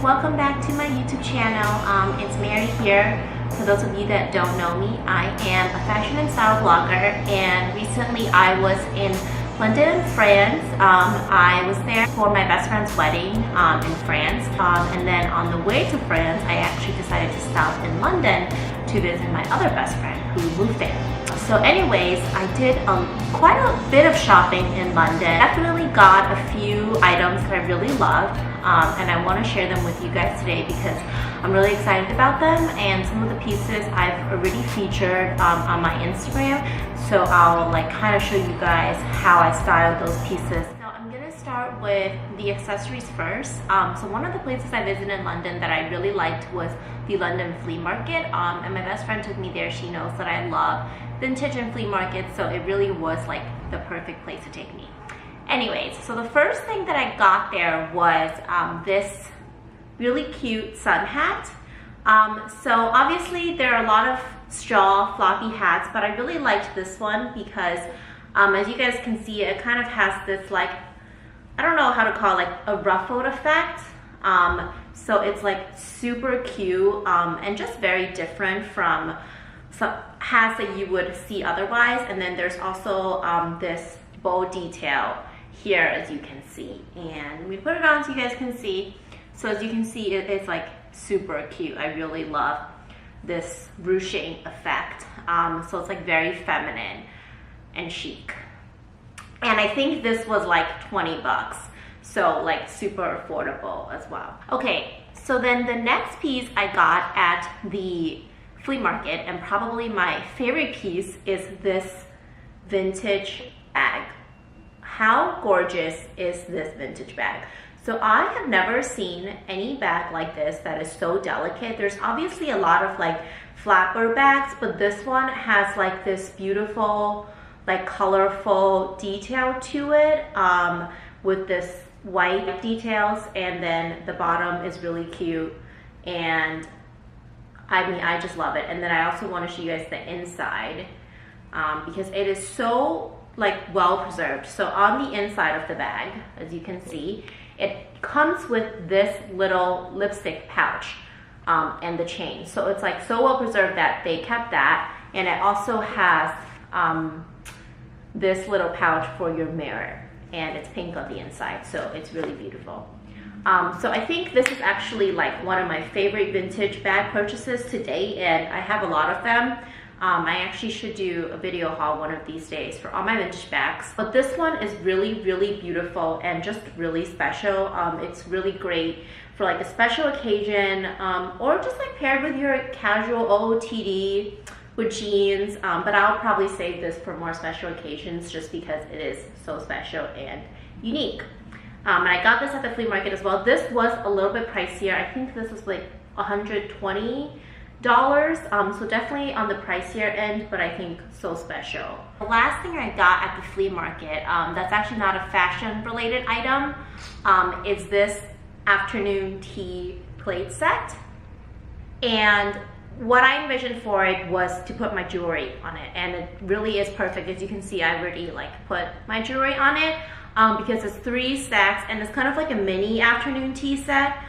welcome back to my YouTube channel. It's Mary here. For those of you that don't know me, I am a fashion and style blogger, and recently I was in London, France. I was there for my best friend's wedding in France, and then on the way to France I actually decided to stop in London to visit my other best friend who moved there. So anyways, I did quite a bit of shopping in London. Definitely got a few items that I really loved, and I want to share them with you guys today because I'm really excited about them, and some of the pieces I've already featured on my Instagram, so I'll kind of show you guys how I styled those pieces. So I'm gonna start with the accessories first. So one of the places I visited in London that I really liked was the London flea market, and my best friend took me there. She knows that I love vintage and flea markets, so it really was like the perfect place to take me. Anyways, so the first thing that I got there was this really cute sun hat. So obviously there are a lot of straw floppy hats, but I really liked this one because as you guys can see, it kind of has this I don't know how to call it, a ruffled effect. So it's super cute and just very different from some hats that you would see otherwise. And then there's also this bow detail here, as you can see, and we put it on so you guys can see. So as you can see, it's super cute. I really love this ruching effect. So it's very feminine and chic. And I think this was 20 bucks. So super affordable as well. Okay, so then the next piece I got at the flea market, and probably my favorite piece, is this vintage bag. How gorgeous is this vintage bag? So I have never seen any bag like this that is so delicate. There's obviously a lot of flapper bags, but this one has this beautiful colorful detail to it, with this white details, and then the bottom is really cute, and I mean, I just love it. And then I also want to show you guys the inside, because it is so well preserved. So on the inside of the bag, as you can see, it comes with this little lipstick pouch and the chain. So it's so well preserved that they kept that, and it also has this little pouch for your mirror, and it's pink on the inside, so it's really beautiful. So I think this is actually one of my favorite vintage bag purchases to date, and I have a lot of them. I actually should do a video haul one of these days for all my vintage bags. But this one is really, really beautiful and just really special. It's really great for a special occasion, or just paired with your casual OOTD with jeans. But I'll probably save this for more special occasions just because it is so special and unique. And I got this at the flea market as well. This was a little bit pricier. I think this was $120. So definitely on the pricier end, but I think so special. The last thing I got at the flea market, that's actually not a fashion related item, is this afternoon tea plate set. And what I envisioned for it was to put my jewelry on it, and it really is perfect. As you can see, I already put my jewelry on it, because it's 3 stacks, and it's kind of a mini afternoon tea set.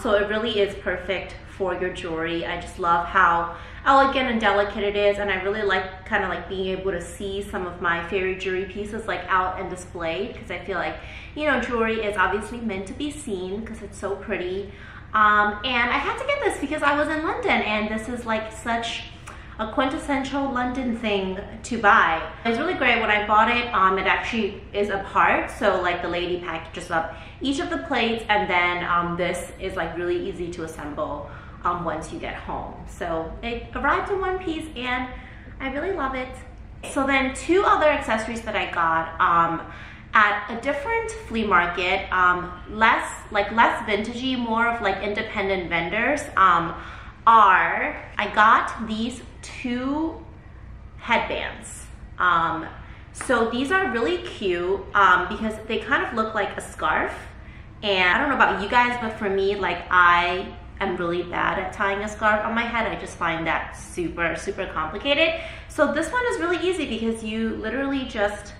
So it really is perfect for your jewelry. I just love how elegant and delicate it is, and I really like being able to see some of my favorite jewelry pieces out and displayed, because I feel jewelry is obviously meant to be seen because it's so pretty. And I had to get this because I was in London, and this is such a quintessential London thing to buy. It was really great when I bought it. It actually is a part, so the lady packages up each of the plates, and then this is really easy to assemble once you get home. So it arrived in one piece, and I really love it. So then 2 other accessories that I got at a different flea market, less vintagey, more of independent vendors, I got these 2 headbands. So these are really cute because they kind of look like a scarf, and I don't know about you guys, but for me, I am really bad at tying a scarf on my head. I just find that super, super complicated. So this one is really easy because you literally just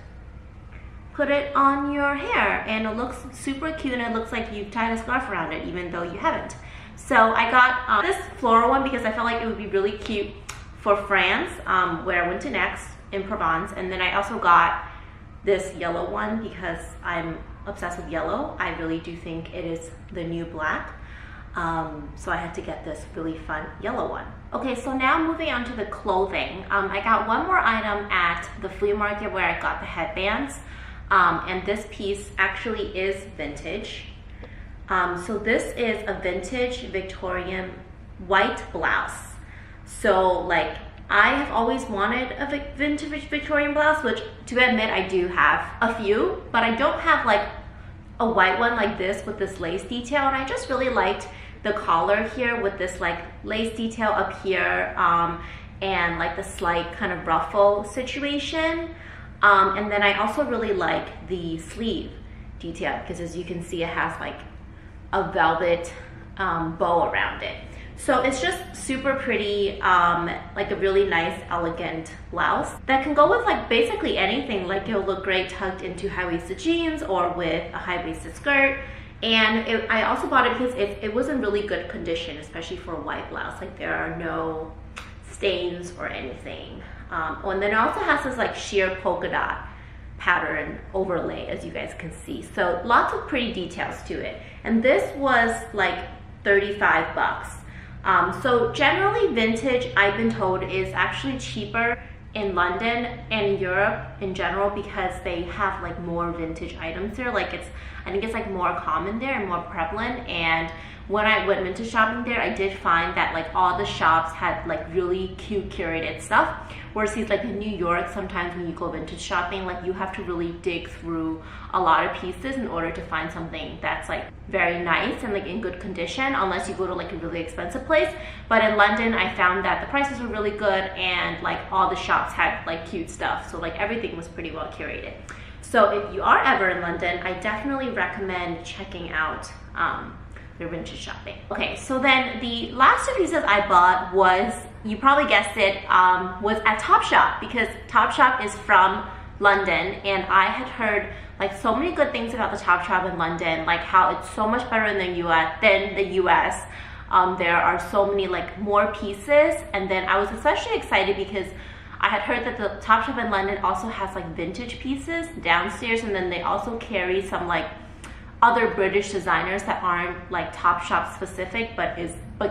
put it on your hair, and it looks super cute, and it looks like you've tied a scarf around it even though you haven't. So I got this floral one because I felt like it would be really cute for France, where I went to next in Provence. And then I also got this yellow one because I'm obsessed with yellow. I really do think it is the new black. So I had to get this really fun yellow one. Okay, so now moving on to the clothing. I got one more item at the flea market where I got the headbands. And this piece actually is vintage. So this is a vintage Victorian white blouse. So like, I have always wanted a vintage Victorian blouse, which to admit I do have a few, but I don't have like a white one like this with this lace detail. And I just really liked the collar here with this like lace detail up here, and like the slight kind of ruffle situation. And then I also really like the sleeve detail because, as you can see, it has like a velvet bow around it. So it's just super pretty, like a really nice, elegant blouse that can go with like basically anything. Like it'll look great tucked into high-waisted jeans or with a high-waisted skirt. And I also bought it because it was in really good condition, especially for a white blouse. Like there are no stains or anything. And then it also has this like sheer polka dot pattern overlay, as you guys can see. So lots of pretty details to it. And this was like 35 bucks. So generally vintage, I've been told, is actually cheaper in London and Europe in general because they have like more vintage items there. Like I think it's like more common there and more prevalent. And when I went vintage shopping there, I did find that like all the shops had like really cute curated stuff. Whereas like in New York, sometimes when you go vintage shopping, like you have to really dig through a lot of pieces in order to find something that's like very nice and like in good condition, unless you go to like a really expensive place. But in London, I found that the prices were really good and like all the shops had like cute stuff. So like everything was pretty well curated. So if you are ever in London, I definitely recommend checking out their vintage shopping. Okay, so then the last two pieces I bought was, you probably guessed it, was at Topshop, because Topshop is from London, and I had heard like so many good things about the Topshop in London, like how it's so much better in the US than the US. There are so many like more pieces, and then I was especially excited because I had heard that the Topshop in London also has like vintage pieces downstairs, and then they also carry some like other British designers that aren't like Topshop specific, but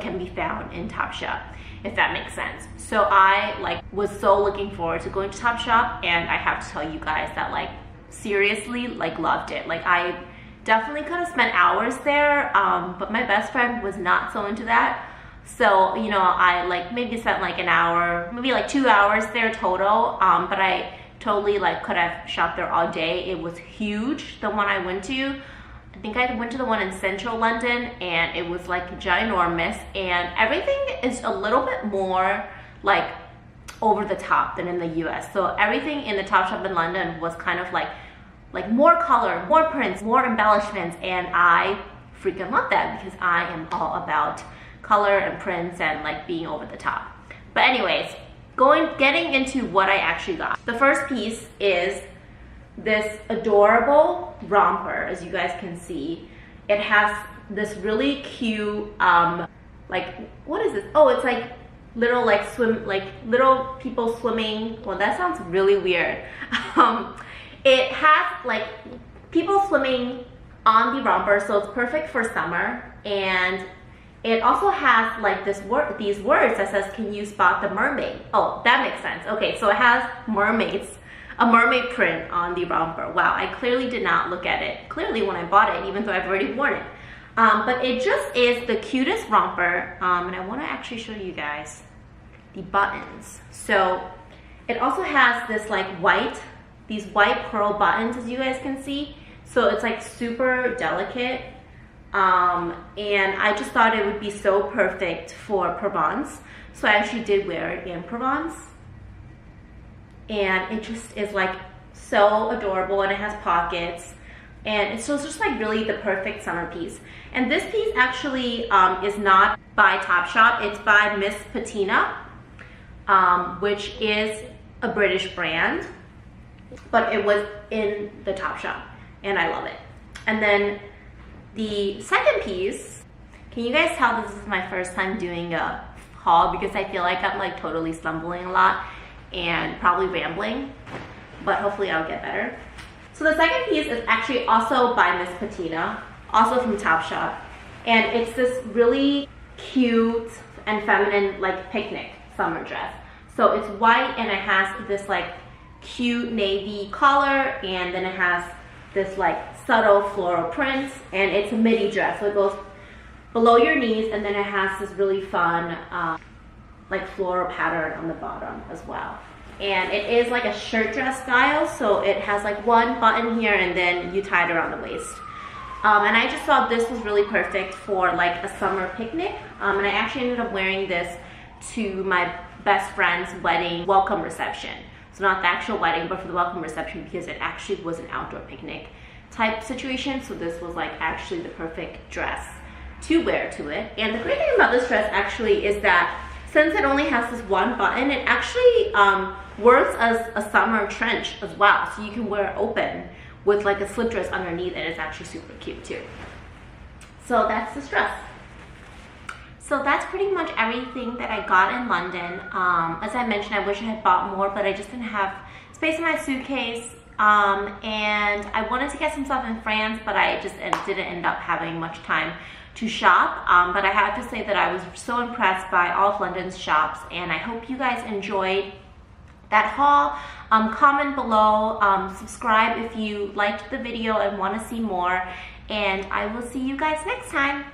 can be found in Topshop, if that makes sense. So I like was so looking forward to going to Topshop, and I have to tell you guys that like seriously like loved it. Like I definitely could have spent hours there, but my best friend was not so into that. So, you know, I like maybe spent like an hour, maybe like 2 hours there total, but I totally like could have shopped there all day. It was huge, the one I went to. I think I went to the one in central London, and it was like ginormous, and everything is a little bit more like over the top than in the US. So everything in the Topshop in London was kind of like more color, more prints, more embellishments, and I freaking love that because I am all about color and prints and like being over the top. But anyways, getting into what I actually got. The first piece is this adorable romper, as you guys can see. It has this really cute, like, what is this? Oh, it's like little like little people swimming. Well, that sounds really weird. It has like people swimming on the romper, so it's perfect for summer. And it also has like these words that says, "Can you spot the mermaid?" Oh, that makes sense. Okay, so it has mermaids, a mermaid print on the romper. Wow, I clearly did not look at it clearly when I bought it, even though I've already worn it. But it just is the cutest romper, and I want to actually show you guys the buttons. So it also has this like these white pearl buttons, as you guys can see. So it's like super delicate. And I just thought it would be so perfect for Provence. So I actually did wear it in Provence. And it just is like so adorable, and it has pockets. And it's just like really the perfect summer piece. And this piece actually is not by Topshop, it's by Miss Patina, which is a British brand. but it was in the Topshop and I love it. And then the second piece, can you guys tell this is my first time doing a haul because I feel like I'm like totally stumbling a lot and probably rambling, but hopefully I'll get better. So the second piece is actually also by Miss Patina, also from Topshop, and it's this really cute and feminine like picnic summer dress. So it's white and it has this like cute navy collar, and then it has this like subtle floral print, and it's a midi dress, so it goes below your knees, and then it has this really fun like floral pattern on the bottom as well. And it is like a shirt dress style, so it has like one button here and then you tie it around the waist. And I just thought this was really perfect for like a summer picnic. And I actually ended up wearing this to my best friend's wedding welcome reception. So not the actual wedding, but for the welcome reception, because it actually was an outdoor picnic type situation. So this was like actually the perfect dress to wear to it. And the great thing about this dress actually is that since it only has this one button, it actually works as a summer trench as well. So you can wear it open with like a slip dress underneath, and it's actually super cute too. So that's this dress. So that's pretty much everything that I got in London. As I mentioned, I wish I had bought more, but I just didn't have space in my suitcase. And I wanted to get some stuff in France, but I just didn't end up having much time to shop. But I have to say that I was so impressed by all of London's shops, and I hope you guys enjoyed that haul. Comment below, subscribe if you liked the video and want to see more, and I will see you guys next time.